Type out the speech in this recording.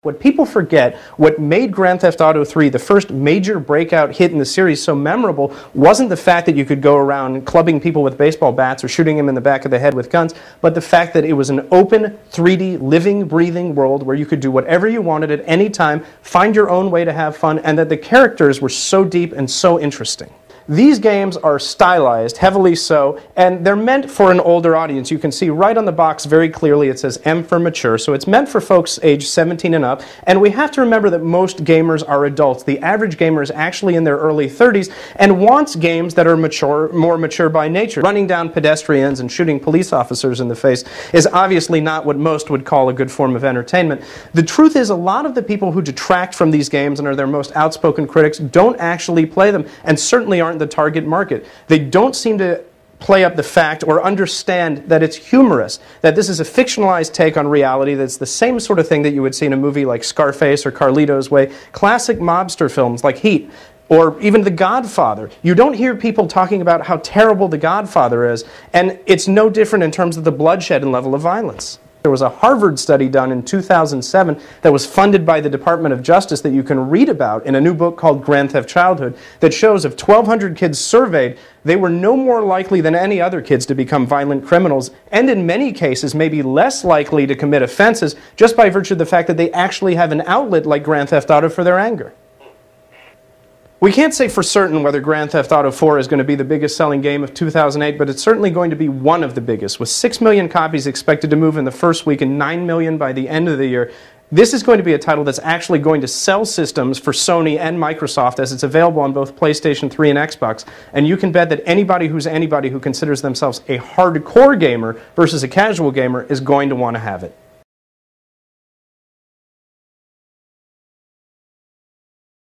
What people forget, what made Grand Theft Auto 3 the first major breakout hit in the series so memorable, wasn't the fact that you could go around clubbing people with baseball bats or shooting them in the back of the head with guns, but the fact that it was an open, 3D, living, breathing world where you could do whatever you wanted at any time, find your own way to have fun, and that the characters were so deep and so interesting. These games are stylized, heavily so, and they're meant for an older audience. You can see right on the box very clearly it says M for mature, so it's meant for folks age 17 and up, and we have to remember that most gamers are adults. The average gamer is actually in their early 30s and wants games that are mature, more mature by nature. Running down pedestrians and shooting police officers in the face is obviously not what most would call a good form of entertainment. The truth is, a lot of the people who detract from these games and are their most outspoken critics don't actually play them, and certainly aren't the target market. They don't seem to play up the fact or understand that it's humorous, that this is a fictionalized take on reality, that's the same sort of thing that you would see in a movie like Scarface or Carlito's Way, classic mobster films like Heat, or even The Godfather. You don't hear people talking about how terrible The Godfather is, and it's no different in terms of the bloodshed and level of violence. There was a Harvard study done in 2007 that was funded by the Department of Justice that you can read about in a new book called Grand Theft Childhood that shows of 1,200 kids surveyed, they were no more likely than any other kids to become violent criminals, and in many cases maybe less likely to commit offenses just by virtue of the fact that they actually have an outlet like Grand Theft Auto for their anger. We can't say for certain whether Grand Theft Auto 4 is going to be the biggest selling game of 2008, but it's certainly going to be one of the biggest, with 6 million copies expected to move in the first week and 9 million by the end of the year. This is going to be a title that's actually going to sell systems for Sony and Microsoft, as it's available on both PlayStation 3 and Xbox, and you can bet that anybody who considers themselves a hardcore gamer versus a casual gamer is going to want to have it.